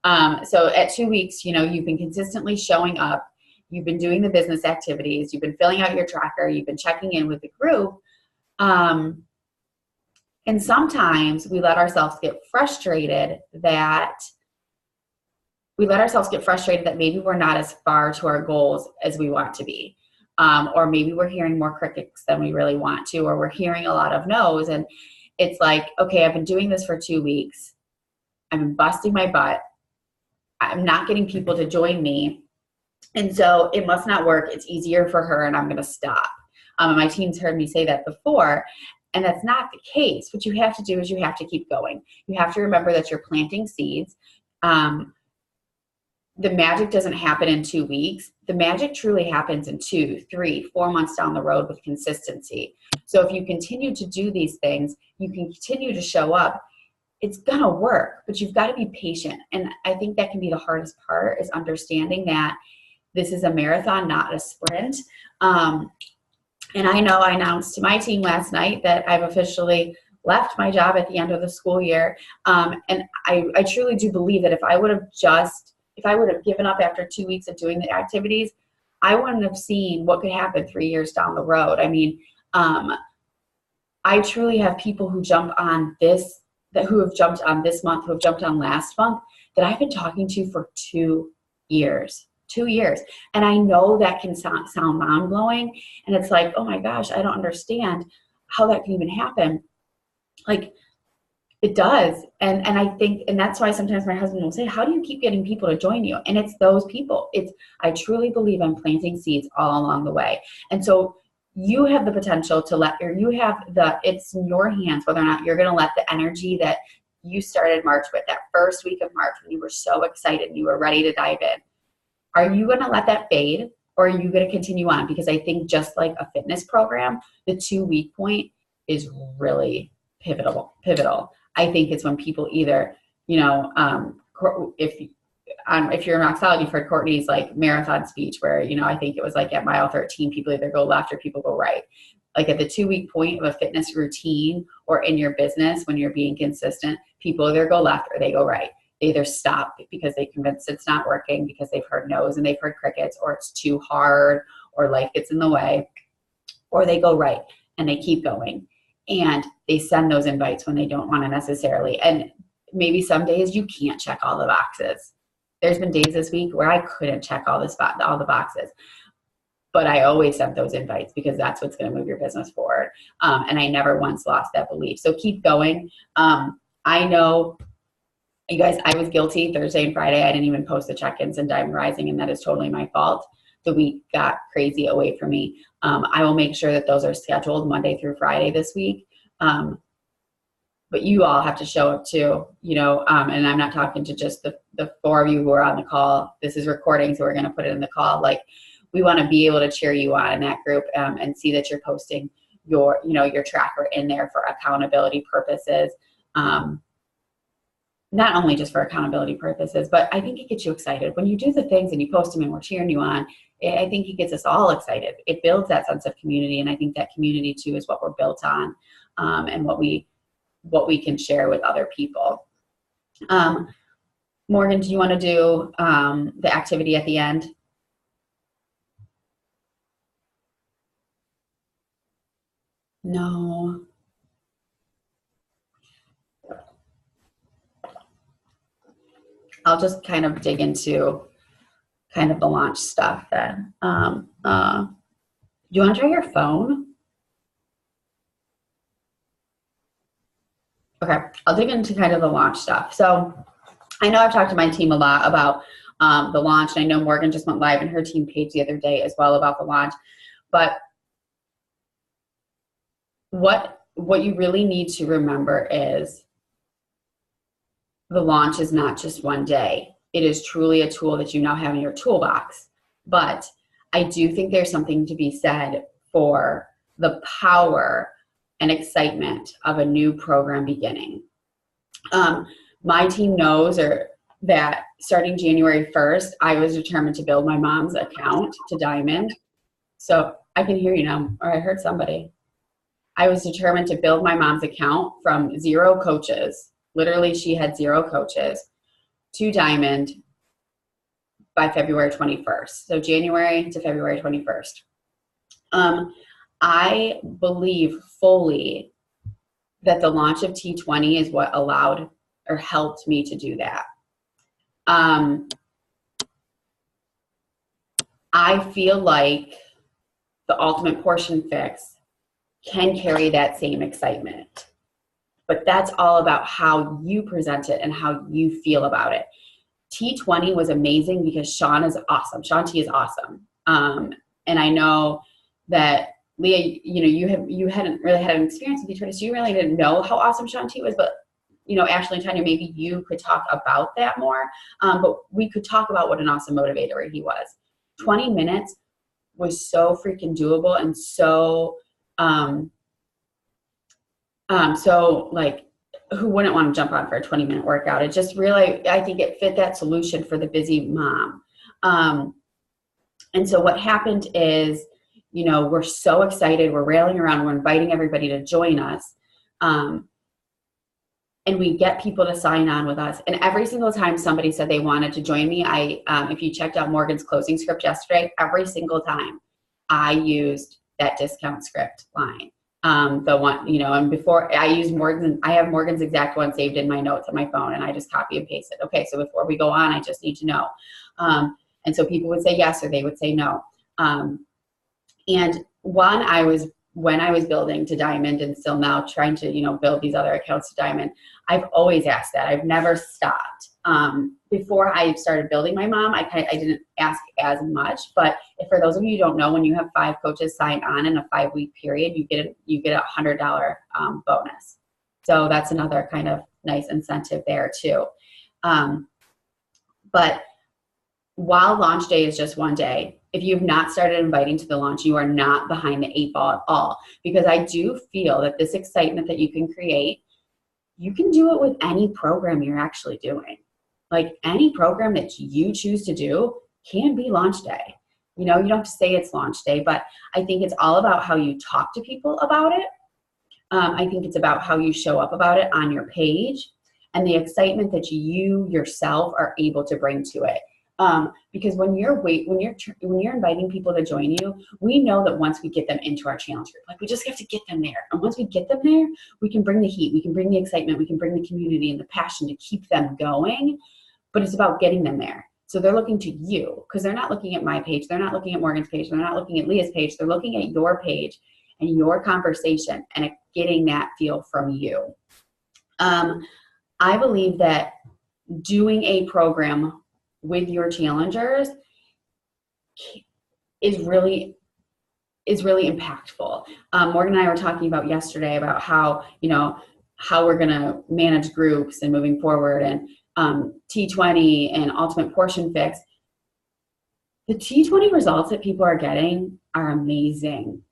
So at 2 weeks, you've been consistently showing up. You've been doing the business activities. You've been filling out your tracker. You've been checking in with the group. And sometimes we let ourselves get frustrated that maybe we're not as far to our goals as we want to be. Or maybe we're hearing more crickets than we really want to, or we're hearing a lot of no's. And it's like, okay, I've been doing this for 2 weeks. I've been busting my butt. I'm not getting people to join me. And so it must not work. It's easier for her and I'm going to stop. My team's heard me say that before, and that's not the case. What you have to do is you have to keep going. You have to remember that you're planting seeds. The magic doesn't happen in 2 weeks. The magic truly happens in 2, 3, 4 months down the road with consistency. So if you continue to do these things, you can continue to show up. It's going to work, but you've got to be patient. And I think that can be the hardest part, is understanding that this is a marathon, not a sprint. And I know I announced to my team last night that I've officially left my job at the end of the school year. And I truly do believe that if I would have given up after 2 weeks of doing the activities, I wouldn't have seen what could happen 3 years down the road. I mean, I truly have people who jump on this, who have jumped on this month, who have jumped on last month, that I've been talking to for 2 years. 2 years. And I know that can sound mind-blowing. And it's like, oh my gosh, I don't understand how that can even happen. Like, it does. And I think, and that's why sometimes my husband will say, how do you keep getting people to join you? And it's those people. I truly believe I'm planting seeds all along the way. And so you have the potential to it's in your hands whether or not you're going to let the energy that you started March with, that first week of March when you were so excited and you were ready to dive in. Are you going to let that fade, or are you going to continue on? Because I think just like a fitness program, the 2 week point is really pivotal. I think it's when people either, if you're in Roxology, you've heard Courtney's like marathon speech where, I think it was like at mile 13, people either go left or people go right. Like at the 2 week point of a fitness routine or in your business, when you're being consistent, people either go left or they go right. They either stop because they're convinced it's not working, because they've heard no's and they've heard crickets, or it's too hard, or life gets in the way, or they go right and they keep going. And they send those invites when they don't want to necessarily. And maybe some days you can't check all the boxes. There's been days this week where I couldn't check all the boxes. But I always sent those invites because that's what's going to move your business forward. And I never once lost that belief. So keep going. I know, you guys, I was guilty Thursday and Friday. I didn't even post the check-ins in Diamond Rising, and that is totally my fault. The week got crazy away from me. I will make sure that those are scheduled Monday through Friday this week. But you all have to show up too, and I'm not talking to just the 4 of you who are on the call. This is recording, so we're going to put it in the call. Like, we want to be able to cheer you on in that group and see that you're posting your tracker in there for accountability purposes. Not only just for accountability purposes, but I think it gets you excited. When you do the things and you post them and we're cheering you on, I think it gets us all excited. It builds that sense of community, and I think that community too is what we're built on, and what we can share with other people. Morgan, do you want to do the activity at the end? No. I'll just kind of dig into kind of the launch stuff then. Do you want to try your phone? Okay, I'll dig into kind of the launch stuff. So I know I've talked to my team a lot about the launch, and I know Morgan just went live in her team page the other day as well about the launch. But what you really need to remember is the launch is not just one day. It is truly a tool that you now have in your toolbox. But I do think there's something to be said for the power and excitement of a new program beginning. My team knows that starting January 1st, I was determined to build my mom's account to Diamond. So I can hear you now, or I heard somebody. I was determined to build my mom's account from 0 coaches. Literally, she had 0 coaches to Diamond by February 21st. So January to February 21st. I believe fully that the launch of T20 is what allowed or helped me to do that. I feel like the Ultimate Portion Fix can carry that same excitement. But that's all about how you present it and how you feel about it. T20 was amazing because Shaun is awesome. Shaun T is awesome. And I know that Leah, you hadn't really had an experience with T20, so you really didn't know how awesome Shaun T was, but Ashley and Tanya, maybe you could talk about that more. But we could talk about what an awesome motivator he was. 20 minutes was so freaking doable and so like, who wouldn't want to jump on for a 20-minute workout? It just really, I think it fit that solution for the busy mom. And so what happened is, we're so excited, we're railing around, we're inviting everybody to join us. And we get people to sign on with us. And every single time somebody said they wanted to join me, if you checked out Morgan's closing script yesterday, every single time I used that discount script line. The one, and before I use I have Morgan's exact one saved in my notes on my phone, and I just copy and paste it. Okay, so before we go on, I just need to know. And so people would say yes or they would say no. And when I was building to Diamond and still now trying to, build these other accounts to Diamond, I've always asked that. I've never stopped. Before I started building my mom, I didn't ask as much, but for those of you who don't know, when you have 5 coaches signed on in a 5-week period, you get a $100 bonus. So that's another kind of nice incentive there too. But while launch day is just one day, if you've not started inviting to the launch, you are not behind the 8 ball at all, because I do feel that this excitement that you can create, you can do it with any program you're actually doing. Like any program that you choose to do can be launch day. You don't have to say it's launch day, but I think it's all about how you talk to people about it. I think it's about how you show up about it on your page and the excitement that you yourself are able to bring to it. Because when you're inviting people to join you, we know that once we get them into our challenge group, like we just have to get them there. And once we get them there, we can bring the heat, we can bring the excitement, we can bring the community and the passion to keep them going. But it's about getting them there. So they're looking to you, because they're not looking at my page, they're not looking at Morgan's page, they're not looking at Leah's page, they're looking at your page and your conversation and getting that feel from you. I believe that doing a program with your challengers is really impactful. Morgan and I were talking about yesterday about how we're going to manage groups and moving forward, and T20 and Ultimate Portion Fix. The T20 results that people are getting are amazing.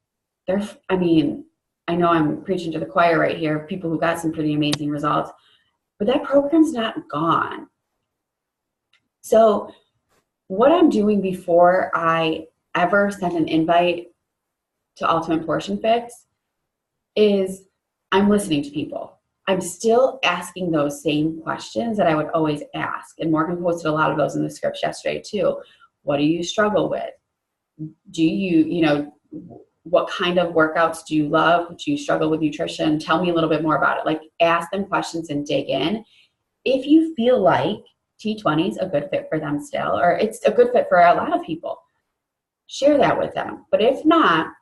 I know I'm preaching to the choir right here, people who got some pretty amazing results, but that program's not gone. So what I'm doing before I ever send an invite to Ultimate Portion Fix is I'm listening to people. I'm still asking those same questions that I would always ask. And Morgan posted a lot of those in the scripts yesterday too. What do you struggle with? Do you, what kind of workouts do you love? Do you struggle with nutrition? Tell me a little bit more about it. Like, ask them questions and dig in. If you feel like T20 is a good fit for them still, or it's a good fit for a lot of people, share that with them. But if not,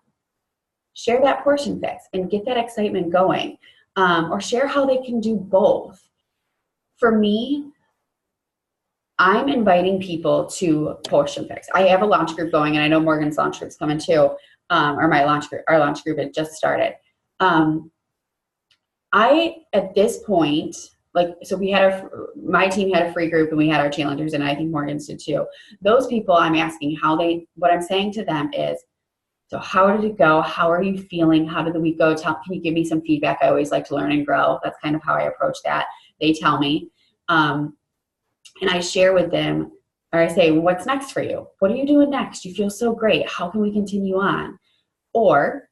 share that portion fix and get that excitement going. Or share how they can do both. For me, I'm inviting people to Portion Fix. I have a launch group going, and I know Morgan's launch group's coming too, or our launch group had just started. At this point, my team had a free group and we had our challengers, and I think Morgan's did too. Those people, I'm asking what I'm saying to them is, so how did it go? How are you feeling? How did the week go? Can you give me some feedback? I always like to learn and grow. That's kind of how I approach that. They tell me. And I share with them, or I say, what's next for you? What are you doing next? You feel so great. How can we continue on? Or,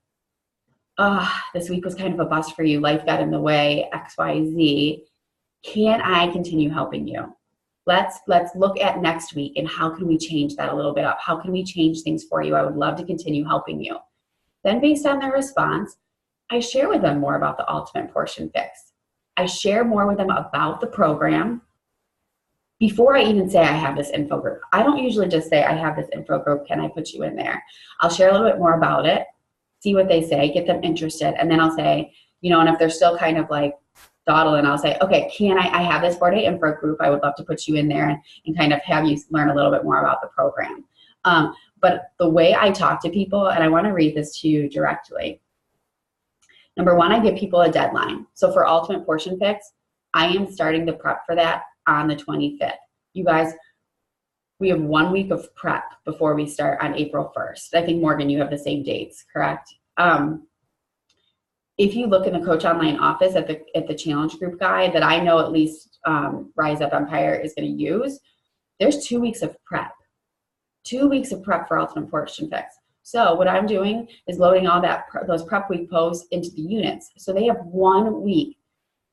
this week was kind of a bust for you. Life got in the way, X, Y, Z. Can I continue helping you? let's look at next week and how can we change that a little bit up? How can we change things for you? I would love to continue helping you. Then based on their response, I share with them more about the Ultimate Portion Fix. I share more with them about the program before I even say I have this info group. I don't usually just say I have this info group, can I put you in there? I'll share a little bit more about it, see what they say, get them interested, and then I'll say, you know, and if they're still kind of like dawdling, I'll say, okay, I have this 4-day info group, I would love to put you in there and kind of have you learn a little bit more about the program. But the way I talk to people, and I want to read this to you directly. Number one, I give people a deadline. So for Ultimate Portion Fix, I am starting the prep for that on the 25th. You guys, we have 1 week of prep before we start on April 1st. I think, Morgan, you have the same dates, correct? If you look in the Coach Online office at the challenge group guide that I know at least Rise Up Empire is going to use, there's 2 weeks of prep. 2 weeks of prep for Ultimate Portion Fix. So what I'm doing is loading all those prep week posts into the units. So they have 1 week.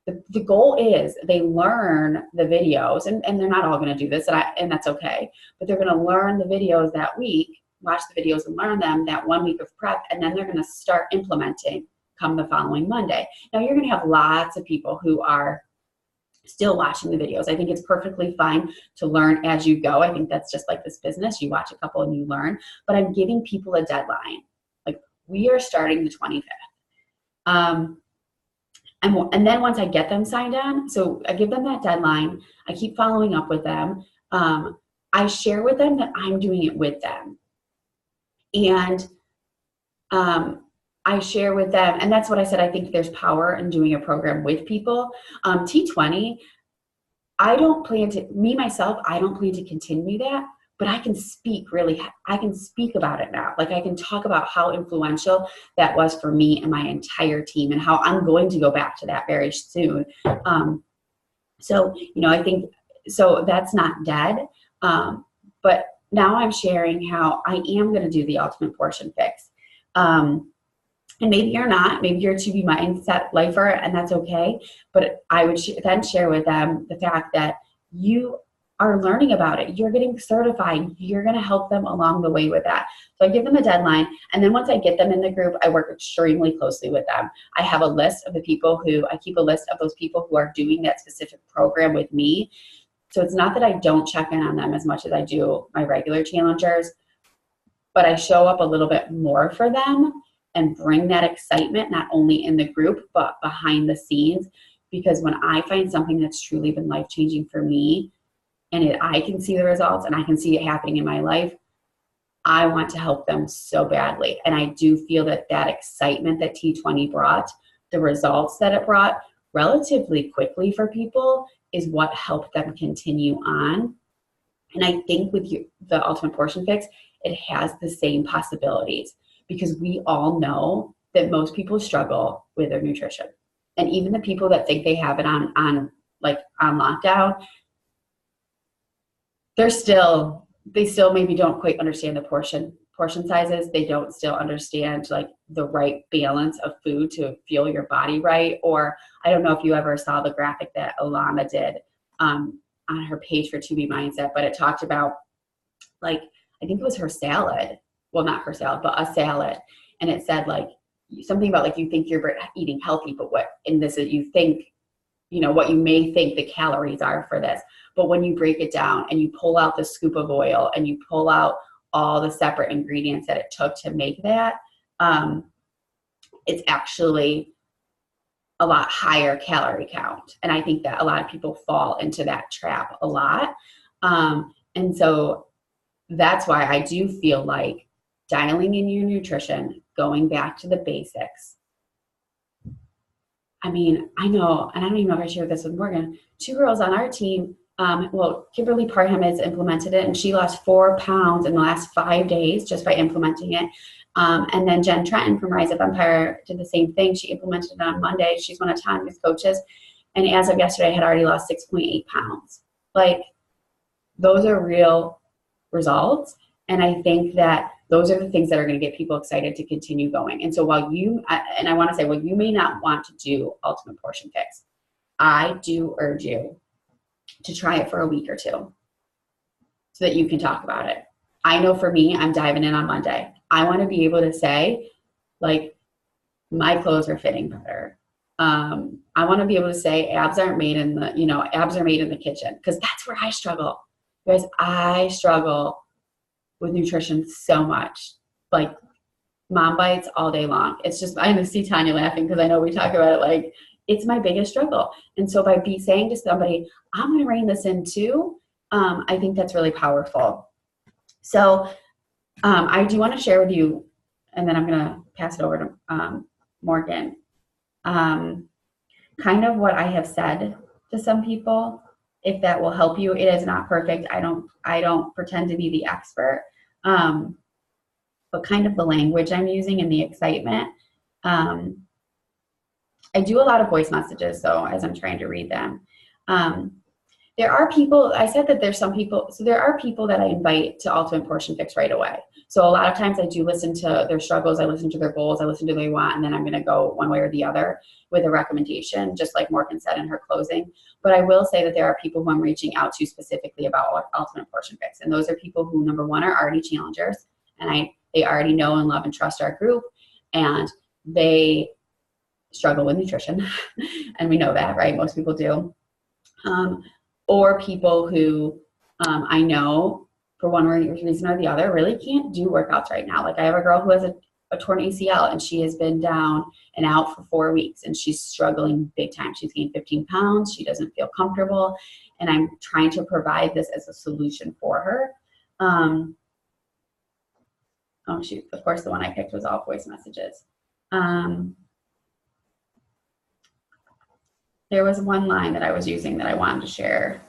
The goal is they learn the videos, and they're not all going to do this, and that's okay, but they're going to learn the videos that week, watch the videos and learn them that 1 week of prep, and then they're going to start implementing come the following Monday. Now, you're going to have lots of people who are still watching the videos. I think it's perfectly fine to learn as you go. I think that's just like this business. You watch a couple and you learn, but I'm giving people a deadline. Like, we are starting the 25th. And then once I get them signed on, so I give them that deadline, I keep following up with them. I share with them that I'm doing it with them. And I share with them, and that's what I said, I think there's power in doing a program with people. T20, I don't plan to continue that, but I can speak about it now. Like, I can talk about how influential that was for me and my entire team, and how I'm going to go back to that very soon. So, you know, I think, so that's not dead. But now I'm sharing how I am going to do the Ultimate Portion Fix. And maybe you're not, maybe you're a 2B mindset lifer, and that's okay. But I would then share with them the fact that you are learning about it. You're getting certified. You're going to help them along the way with that. So I give them a deadline. And then once I get them in the group, I work extremely closely with them. I have a list of I keep a list of those people who are doing that specific program with me. So it's not that I don't check in on them as much as I do my regular challengers, but I show up a little bit more for them and bring that excitement, not only in the group, but behind the scenes. Because when I find something that's truly been life-changing for me, and I can see the results and I can see it happening in my life, I want to help them so badly. And I do feel that that excitement that T20 brought, the results that it brought relatively quickly for people, is what helped them continue on. And I think with the Ultimate Portion Fix, it has the same possibilities, because we all know that most people struggle with their nutrition. And even the people that think they have it on lockdown, they still maybe don't quite understand the portion sizes. They don't still understand like the right balance of food to fuel your body right. Or I don't know if you ever saw the graphic that Alana did on her page for 2B Mindset, but it talked about, like, I think it was her salad. Well, not her salad, but a salad. And it said like something about like, you think you're eating healthy, but what in this is, you think, you know, what you may think the calories are for this. But when you break it down and you pull out the scoop of oil and you pull out all the separate ingredients that it took to make that, it's actually a lot higher calorie count. And I think that a lot of people fall into that trap a lot. And so that's why I do feel like dialing in your nutrition, going back to the basics. I mean, I know, and I don't even know if I shared this with Morgan, 2 girls on our team, Kimberly Parham has implemented it, and she lost 4 pounds in the last 5 days just by implementing it. And then Jen Trenton from Rise Up Empire did the same thing. She implemented it on Monday. She's one of Tanya's coaches. And as of yesterday, had already lost 6.8 pounds. Like, those are real results. And I think that those are the things that are going to get people excited to continue going. And so while you may not want to do Ultimate Portion Fix, I do urge you to try it for a week or two so that you can talk about it. I know for me, I'm diving in on Monday. I want to be able to say, like, my clothes are fitting better. I want to be able to say abs aren't made in the, abs are made in the kitchen, because that's where I struggle. Guys, I struggle with nutrition so much. Like, mom bites all day long. It's just, I see Tanya laughing because I know we talk about it, like, it's my biggest struggle. And so by saying to somebody, I'm going to rein this in too, I think that's really powerful. So I do want to share with you, and then I'm going to pass it over to Morgan, kind of what I have said to some people, if that will help you. It is not perfect. I don't pretend to be the expert, but kind of the language I'm using and the excitement. I do a lot of voice messages, so as I'm trying to read them. There are people, I said that there's some people, so there are people that I invite to Ultimate Portion Fix right away. So a lot of times I do listen to their struggles, I listen to their goals, I listen to what they want, and then I'm going to go one way or the other with a recommendation, just like Morgan said in her closing. But I will say that there are people who I'm reaching out to specifically about Ultimate Portion Fix. And those are people who, number one, are already challengers, and they already know and love and trust our group, and they struggle with nutrition. And we know that, right? Most people do. Or people who I know for one reason or the other really can't do workouts right now. Like, I have a girl who has a torn ACL, and she has been down and out for 4 weeks, and she's struggling big time. She's gained 15 pounds. She doesn't feel comfortable, and I'm trying to provide this as a solution for her. Oh shoot, of course the one I picked was all voice messages. There was one line that I was using that I wanted to share,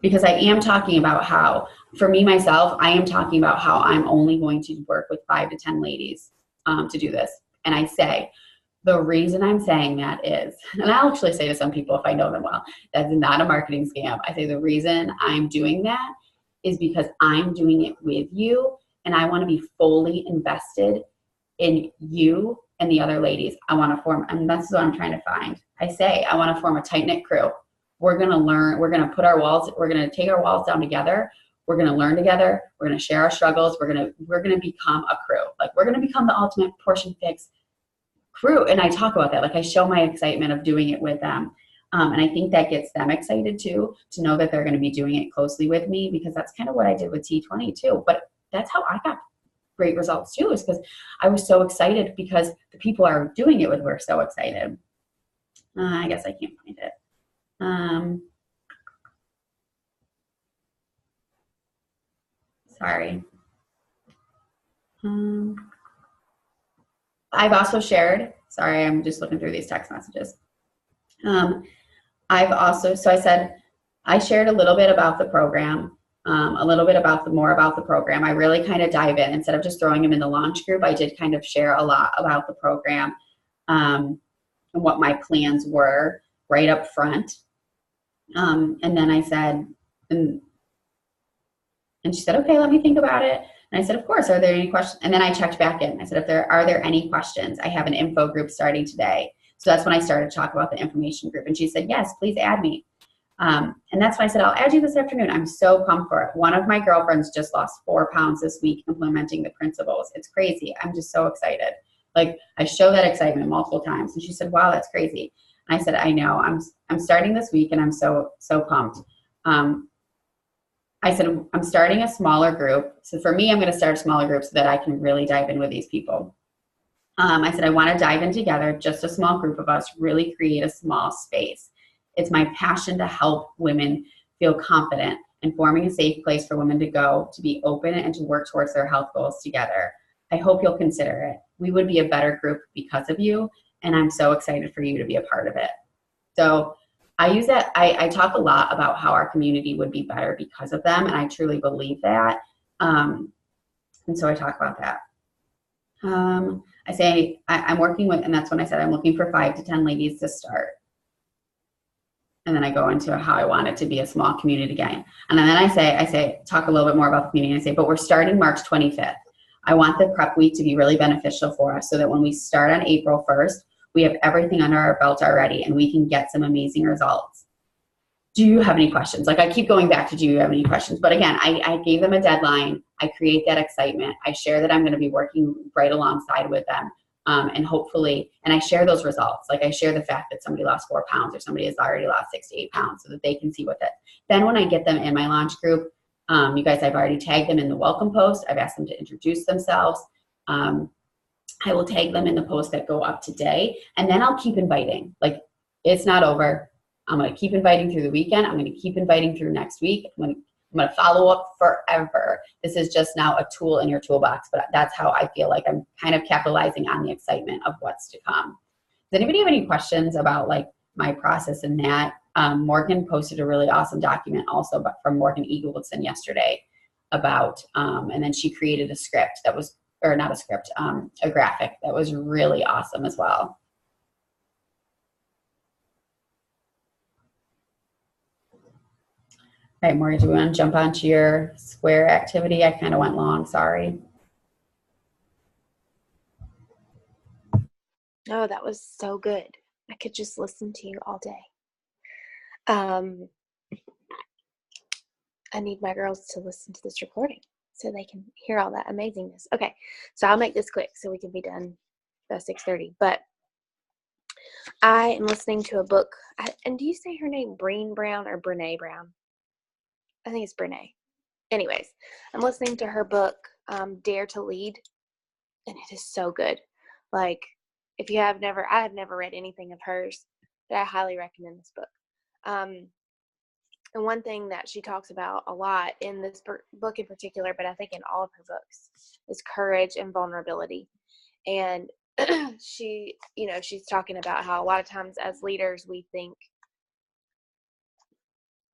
because I am talking about how, for me, myself, I am talking about how I'm only going to work with 5 to 10 ladies to do this. And I say, the reason I'm saying that is, and I'll actually say to some people if I know them well, that's not a marketing scam. I say the reason I'm doing that is because I'm doing it with you, and I want to be fully invested in you and the other ladies. I want to form, and that's what I'm trying to find. I say, I want to form a tight-knit crew. We're going to learn, we're going to put our walls, we're going to take our walls down together. We're going to learn together. We're going to share our struggles. We're going to become a crew. Like, we're going to become the Ultimate Portion Fix crew. And I talk about that. Like, I show my excitement of doing it with them. And I think that gets them excited too, to know that they're going to be doing it closely with me, because that's kind of what I did with T20 too. But that's how I got great results too, is because I was so excited because the people I were doing it with were so excited. I guess I can't find it. Sorry. I've also shared, sorry, I'm just looking through these text messages. I've also, so I said, I shared a little bit about the program, a little bit about more about the program. I really kind of dive in. Instead of just throwing them in the launch group, I did kind of share a lot about the program and what my plans were right up front. And then I said, and she said, okay, let me think about it. And I said, of course, are there any questions? And then I checked back in. I said, are there any questions? I have an info group starting today. So that's when I started to talk about the information group. And she said, yes, please add me. And that's why I said, I'll add you this afternoon. I'm so pumped for it. One of my girlfriends just lost 4 pounds this week implementing the principles. It's crazy. I'm just so excited. Like, I show that excitement multiple times. And she said, wow, that's crazy. And I said, I know. I'm starting this week, and I'm so pumped. I said, I'm starting a smaller group. So for me, I'm going to start a smaller group so that I can really dive in with these people. I said, I want to dive in together, just a small group of us, really create a small space. It's my passion to help women feel confident and forming a safe place for women to go, to be open, and to work towards their health goals together. I hope you'll consider it. We would be a better group because of you, and I'm so excited for you to be a part of it. So I use that. I talk a lot about how our community would be better because of them, and I truly believe that. And so I talk about that. I say I'm working with, and that's when I said I'm looking for 5 to 10 ladies to start. And then I go into how I want it to be a small community again. And then I say, talk a little bit more about the community. I say, but we're starting March 25th. I want the prep week to be really beneficial for us so that when we start on April 1st, we have everything under our belt already and we can get some amazing results. do you have any questions? Like, I keep going back to, do you have any questions? But again, I gave them a deadline. I create that excitement. I share that I'm going to be working right alongside with them. And hopefully, and I share those results. Like, I share the fact that somebody lost 4 pounds or somebody has already lost 6 to 8 pounds, so that they can see what that. Then when I get them in my launch group, you guys, I've already tagged them in the welcome post. I've asked them to introduce themselves. I will tag them in the posts that go up today, and then I'll keep inviting. Like, it's not over. I'm going to keep inviting through the weekend. I'm going to keep inviting through next week. I'm going to follow up forever. This is just now a tool in your toolbox, but that's how I feel like I'm kind of capitalizing on the excitement of what's to come. Does anybody have any questions about like my process in that? Morgan posted a really awesome document also from Morgan Eagleson yesterday about, and then she created a script that was, or not a script, a graphic that was really awesome as well. All right, Morgan, do we want to jump onto your Square activity? I kind of went long, sorry. Oh, that was so good. I could just listen to you all day. I need my girls to listen to this recording so they can hear all that amazingness. Okay, so I'll make this quick so we can be done by 6:30. But I am listening to a book. And do you say her name Brene Brown or Brene Brown? I think it's Brene. Anyways, I'm listening to her book, Dare to Lead, and it is so good. Like, if you have never, I have never read anything of hers, but I highly recommend this book. And one thing that she talks about a lot in this book in particular, but I think in all of her books, is courage and vulnerability. And she's talking about how a lot of times as leaders, we think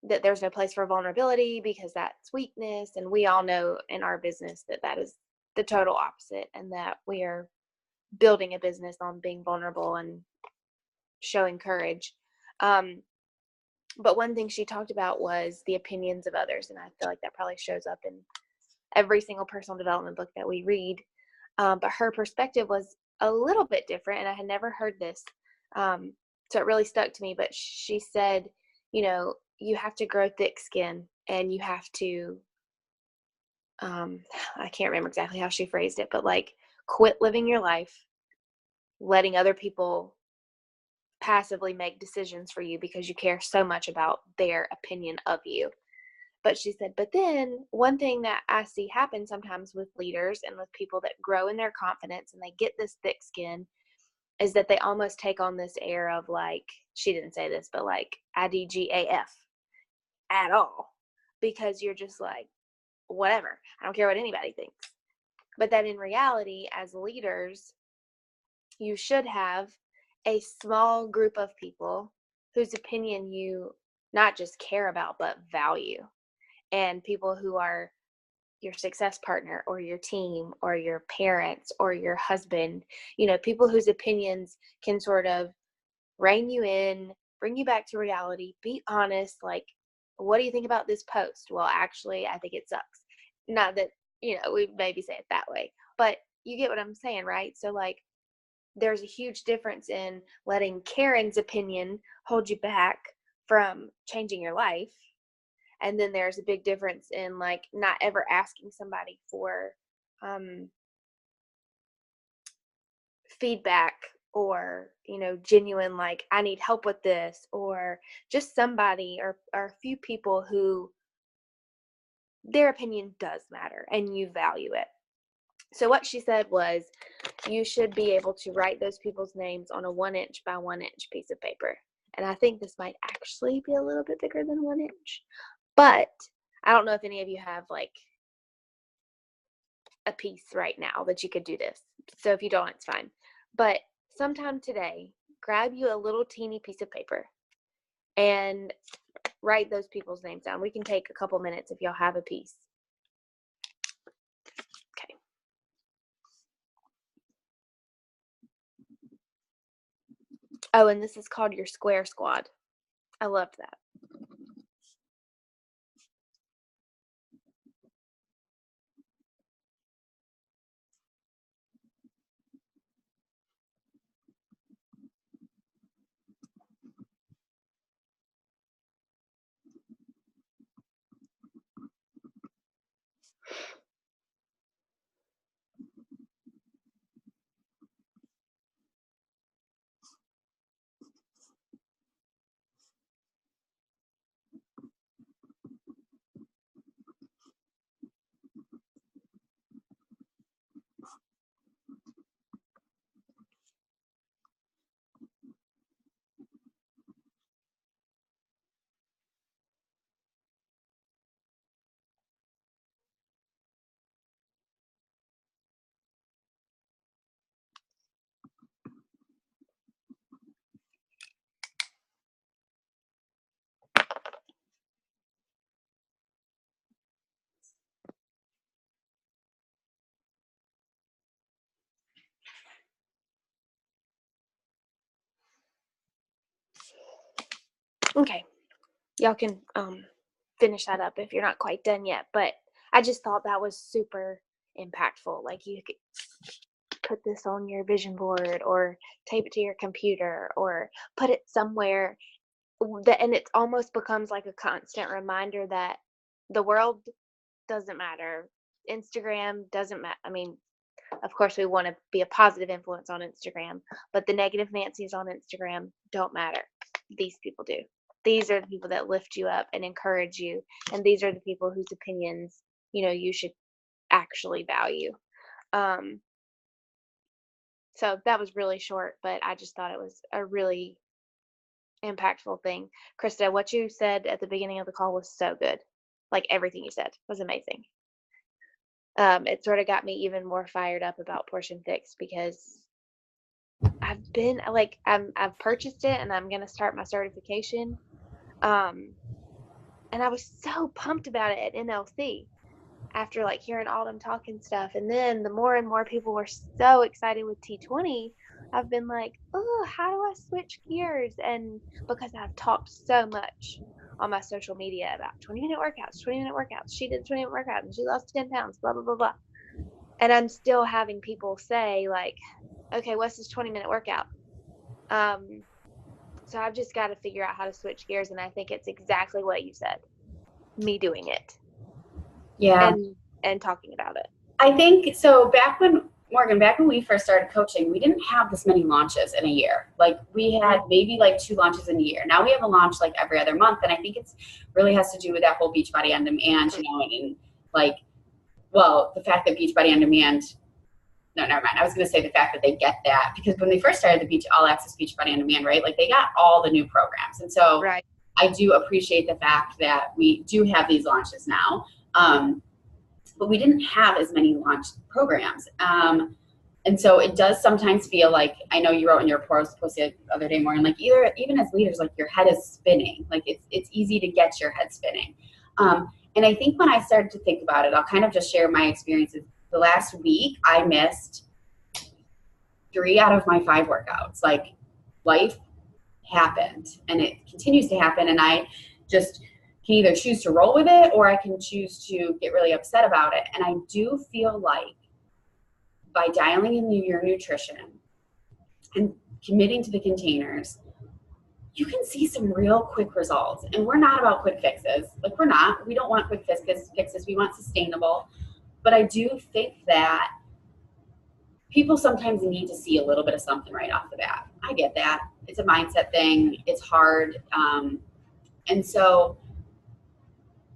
that there's no place for vulnerability because that's weakness. And we all know in our business that that is the total opposite, and that we are building a business on being vulnerable and showing courage. But one thing she talked about was the opinions of others. And I feel like that probably shows up in every single personal development book that we read. But her perspective was a little bit different, and I had never heard this. So it really stuck to me. But she said, you have to grow thick skin, and you have to, I can't remember exactly how she phrased it, but like, quit living your life, letting other people passively make decisions for you because you care so much about their opinion of you. But she said, but then one thing that I see happen sometimes with leaders and with people that grow in their confidence and they get this thick skin is that they almost take on this air of, like, she didn't say this, but like IDGAF at all, because you're just like, whatever, I don't care what anybody thinks. But that in reality, as leaders, you should have a small group of people whose opinion you not just care about, but value. And people who are your success partner or your team or your parents or your husband, people whose opinions can sort of rein you in, bring you back to reality, be honest, like, what do you think about this post? Well, actually, I think it sucks. Not that, we maybe say it that way, but you get what I'm saying, right? So, like, there's a huge difference in letting Karen's opinion hold you back from changing your life. And then there's a big difference in, like, not ever asking somebody for feedback or, genuine, like, I need help with this, or just somebody or a few people who their opinion does matter and you value it. So what she said was, you should be able to write those people's names on a 1-inch by 1-inch piece of paper. And I think this might actually be a little bit bigger than 1 inch. But I don't know if any of you have, like, a piece right now that you could do this. So if you don't, it's fine. But sometime today, grab you a little teeny piece of paper and write those people's names down. We can take a couple minutes if y'all have a piece. Okay. Oh, and this is called your Square Squad. I loved that. Okay. Y'all can finish that up if you're not quite done yet. But I just thought that was super impactful. Like, you could put this on your vision board or tape it to your computer or put it somewhere that, and it almost becomes like a constant reminder that the world doesn't matter. Instagram doesn't matter. I mean, of course, we want to be a positive influence on Instagram, but the negative Nancy's on Instagram don't matter. These people do. These are the people that lift you up and encourage you, and these are the people whose opinions, you should actually value. So that was really short, but I just thought it was a really impactful thing. Krista, what you said at the beginning of the call was so good. Like, everything you said was amazing. It sort of got me even more fired up about Portion Fix, because I've been like, I've purchased it and I'm going to start my certification. And I was so pumped about it at NLC after like hearing all them talking stuff. And then the more and more people were so excited with T20, I've been like, oh, how do I switch gears? And because I've talked so much on my social media about 20-minute workouts. She did a 20-minute workout and she lost 10 pounds, blah, blah, blah, blah. And I'm still having people say like, okay, what's this 20-minute workout? So I've just got to figure out how to switch gears. And I think it's exactly what you said, me doing it. Yeah. And talking about it. I think so. Back when we first started coaching, we didn't have this many launches in a year. Like, we had maybe like 2 launches in a year. Now we have a launch like every other month. And I think it's really has to do with that whole Beachbody On Demand, and like, well, the fact that Beachbody On Demand, no, never mind. I was going to say the fact that they get that, because when they first started the All Access Beachbody On Demand, right? Like, they got all the new programs. And so right. I do appreciate the fact that we do have these launches now. But we didn't have as many launch programs. And so it does sometimes feel like, I know you wrote in your post the other day, Morgan, like, even as leaders, like, your head is spinning. Like, it's easy to get your head spinning. And I think when I started to think about it, I'll kind of just share my experiences. The last week, I missed 3 out of my 5 workouts. Like, life happened, and it continues to happen. And I just can either choose to roll with it, or I can choose to get really upset about it. And I do feel like by dialing in your nutrition and committing to the containers, you can see some real quick results. And we're not about quick fixes. Like, we don't want quick fixes. We want sustainable. But I do think that people sometimes need to see a little bit of something right off the bat. I get that. It's a mindset thing. It's hard. And so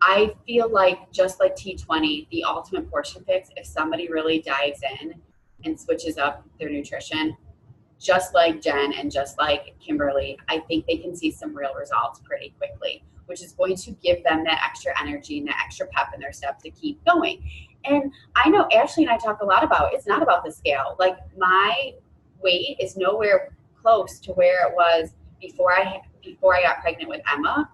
I feel like, just like T20, the ultimate portion fix, if somebody really dives in and switches up their nutrition, just like Jen and just like Kimberly, I think they can see some real results pretty quickly, which is going to give them that extra energy and that extra pep in their step to keep going. And I know Ashley and I talk a lot about, it's not about the scale. Like, my weight is nowhere close to where it was before I got pregnant with Emma.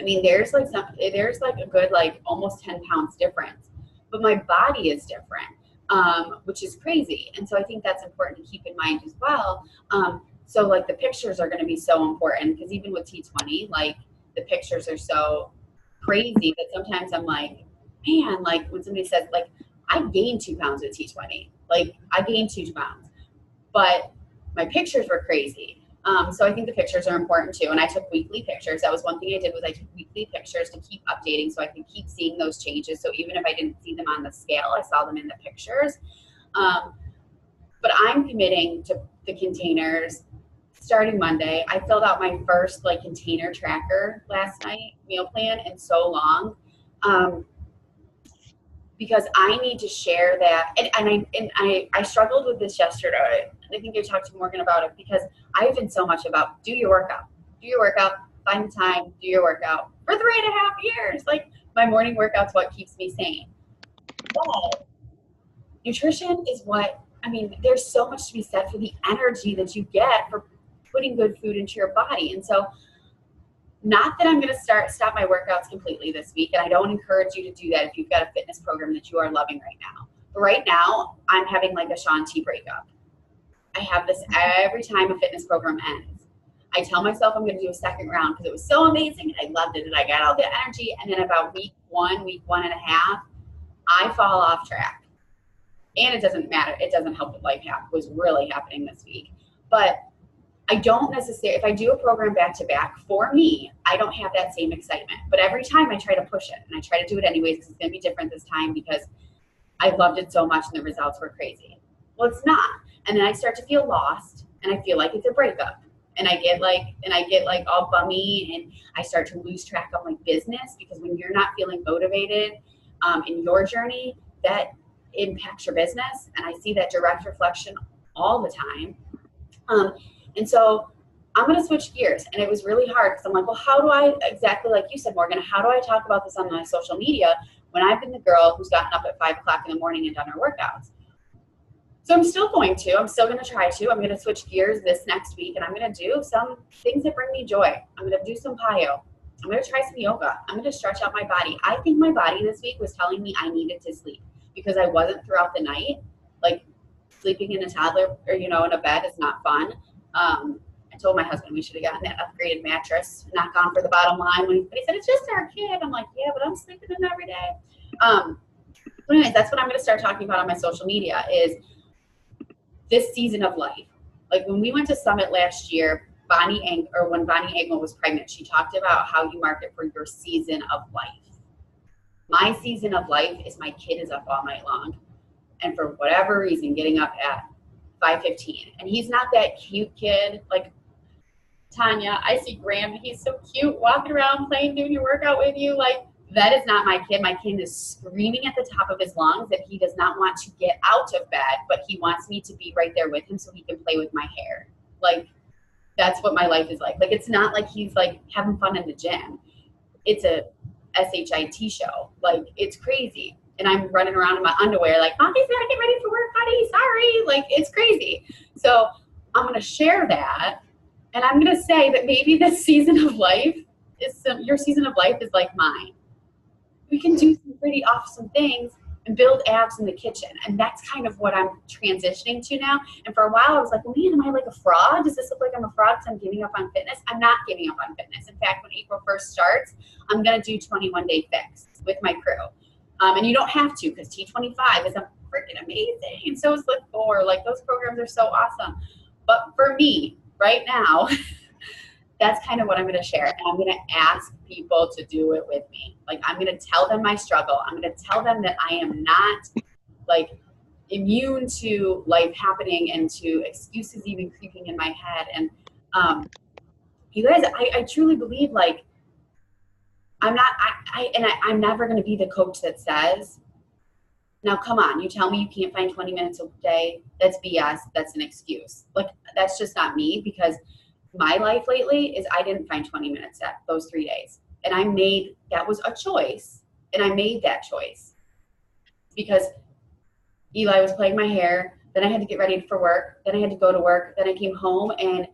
I mean, there's like a good, like, almost 10 pounds difference, but my body is different, which is crazy. And so I think that's important to keep in mind as well. So like, the pictures are going to be so important, because even with T20, like, the pictures are so crazy that sometimes I'm like, man, like, when somebody says, like, I gained 2 pounds with T20, like, I gained 2 pounds, but my pictures were crazy. So I think the pictures are important too. And I took weekly pictures. That was one thing I did, was I took weekly pictures to keep updating, so I could keep seeing those changes. So even if I didn't see them on the scale, I saw them in the pictures. But I'm committing to the containers starting Monday. I filled out my first, like, container tracker last night, meal plan, in so long. Because I need to share that. And I struggled with this yesterday. I think I talked to Morgan about it, because I've been so much about do your workout, find the time, do your workout for 3.5 years. Like, my morning workout's what keeps me sane. But nutrition is what, I mean, there's so much to be said for the energy that you get for putting good food into your body. And so, not that I'm going to stop my workouts completely this week, and I don't encourage you to do that if you've got a fitness program that you are loving right now. But right now, I'm having like a Shaun T breakup. I have this every time a fitness program ends. I tell myself I'm going to do a second round because it was so amazing and I loved it and I got all the energy. And then about week one and a half, I fall off track. And it doesn't matter. It doesn't help that life was really happening this week. But I don't necessarily, if I do a program back to back, for me, I don't have that same excitement. But every time I try to push it, and I try to do it anyways because it's going to be different this time because I loved it so much and the results were crazy. Well, it's not. And then I start to feel lost and I feel like it's a breakup. And I get like all bummy and I start to lose track of my business because when you're not feeling motivated in your journey, that impacts your business. And I see that direct reflection all the time. And so I'm going to switch gears. And it was really hard because I'm like, well, how do I, exactly like you said, Morgan, how do I talk about this on my social media when I've been the girl who's gotten up at 5 o'clock in the morning and done her workouts? So I'm still going to try to. I'm going to switch gears this next week and I'm going to do some things that bring me joy. I'm going to do some PiYo. I'm going to try some yoga. I'm going to stretch out my body. I think my body this week was telling me I needed to sleep because I wasn't throughout the night. Like sleeping in a toddler or, in a bed is not fun. I told my husband we should have gotten that upgraded mattress, not gone for the bottom line. But he said, it's just our kid. I'm like, yeah, but I'm sleeping in every day. But anyways, that's what I'm going to start talking about on my social media is this season of life. Like when we went to Summit last year, when Bonnie Engel was pregnant, she talked about how you market for your season of life. My season of life is my kid is up all night long. And for whatever reason, getting up at 5:15. And he's not that cute kid. Like Tanya, I see Graham, he's so cute, walking around, playing, doing your workout with you. Like, that is not my kid. My kid is screaming at the top of his lungs that he does not want to get out of bed, but he wants me to be right there with him so he can play with my hair. Like, that's what my life is like. Like, it's not like he's like having fun in the gym. It's a SHIT show. Like, it's crazy. And I'm running around in my underwear like, Mommy's gotta get ready for work, honey. Sorry. Like, it's crazy. So I'm going to share that. And I'm going to say that maybe this season of life your season of life is like mine. We can do some pretty awesome things and build abs in the kitchen. And that's kind of what I'm transitioning to now. And for a while I was like, well, man, am I like a fraud? Does this look like I'm a fraud because I'm giving up on fitness? I'm not giving up on fitness. In fact, when April 1st starts, I'm going to do 21-day fix with my crew. And you don't have to because T25 is freaking amazing. And so is Lift 4. Like, those programs are so awesome. But for me, right now, that's kind of what I'm going to share. And I'm going to ask people to do it with me. Like, I'm going to tell them my struggle. I'm going to tell them that I am not, like, immune to life happening and to excuses even creeping in my head. And you guys, I truly believe, like, I'm never going to be the coach that says, now come on, you tell me you can't find 20 minutes a day. That's BS. That's an excuse. Like, that's just not me, because my life lately is I didn't find 20 minutes at those 3 days. And that was a choice. And I made that choice because Eli was playing my hair. Then I had to get ready for work. Then I had to go to work. Then I came home, and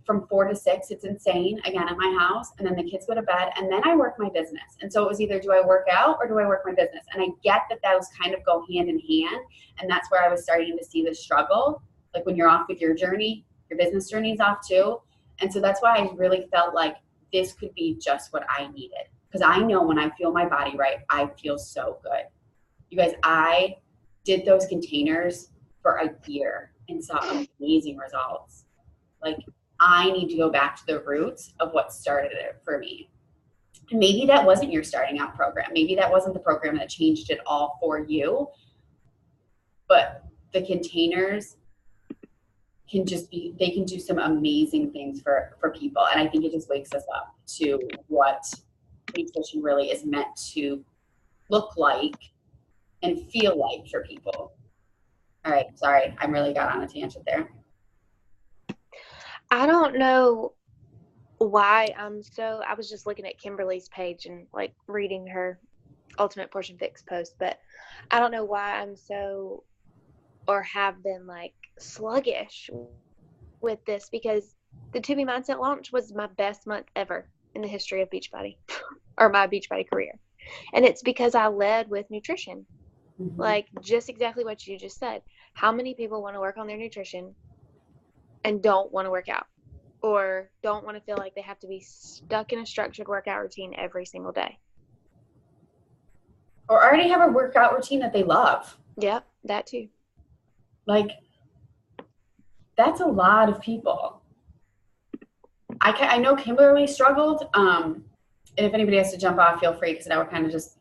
from 4 to 6, it's insane again in my house. And then the kids go to bed, and then I work my business. And so it was either do I work out or do I work my business? And I get that those kind of go hand in hand. And that's where I was starting to see the struggle. Like, when you're off with your journey, your business journey is off too. And so that's why I really felt like this could be just what I needed. Because I know when I feel my body right, I feel so good. You guys, I did those containers for a year and saw amazing results. Like, I need to go back to the roots of what started it for me. And maybe that wasn't your starting out program. Maybe that wasn't the program that changed it all for you. But the containers they can do some amazing things for people. And I think it just wakes us up to what nutrition really is meant to look like and feel like for people. All right, sorry, I really got on a tangent there. I don't know why I was just looking at Kimberly's page and like reading her Ultimate Portion Fix post, but I don't know why I'm so, or have been, like, sluggish with this, because the To Be Mindset launch was my best month ever in the history of Beachbody or my Beachbody career. And it's because I led with nutrition. Mm-hmm. Like, just exactly what you just said. How many people want to work on their nutrition and don't want to work out? or don't want to feel like they have to be stuck in a structured workout routine every single day. Or already have a workout routine that they love. Yep, that too. Like, that's a lot of people. I know Kimberly struggled. And if anybody has to jump off, feel free, because now we're kind of just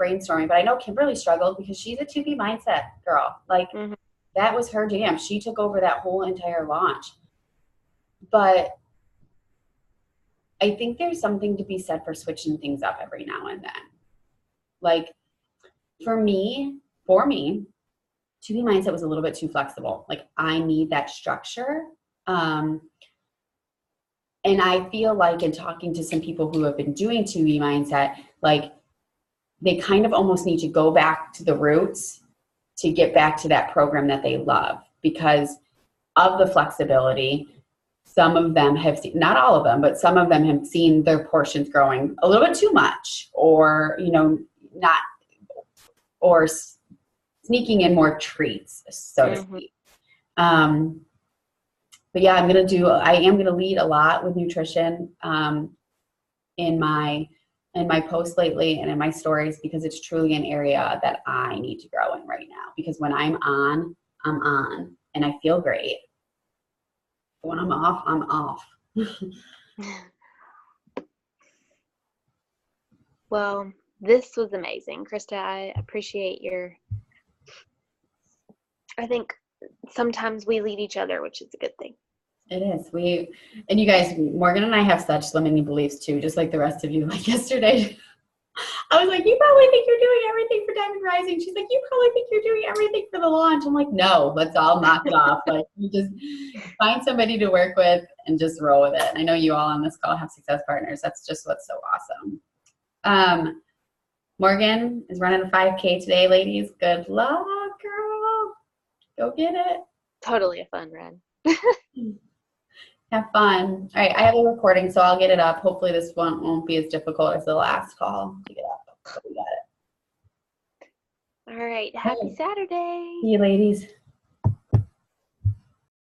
brainstorming. But I know Kimberly struggled because she's a 2B mindset girl. Like, that was her jam. She took over that whole entire launch. But I think there's something to be said for switching things up every now and then. Like, for me, 2B mindset was a little bit too flexible. Like, I need that structure. And I feel like in talking to some people who have been doing 2B mindset, like, they kind of almost need to go back to the roots to get back to that program that they love because of the flexibility. Some of them have seen, not all of them, but some of them have seen their portions growing a little bit too much, or, not, or sneaking in more treats, so to speak. But yeah, I am going to lead a lot with nutrition in my posts lately and in my stories, because it's truly an area that I need to grow in right now. Because when I'm on, and I feel great. But when I'm off, I'm off. Well, this was amazing. Krista, I appreciate I think sometimes we lead each other, which is a good thing. It is. And you guys, Morgan and I have such limiting beliefs too, just like the rest of you. Like yesterday, I was like, you probably think you're doing everything for Diamond Rising. She's like, you probably think you're doing everything for the launch. I'm like, no, let's all knock it off. Like, you just find somebody to work with and just roll with it. And I know you all on this call have success partners. That's just what's so awesome. Morgan is running a 5K today, ladies. Good luck, girl. Go get it. Totally a fun run. Have fun. All right, I have a recording, so I'll get it up. Hopefully this one won't be as difficult as the last call to get up. So we got it. All right. Happy Saturday. See you, ladies.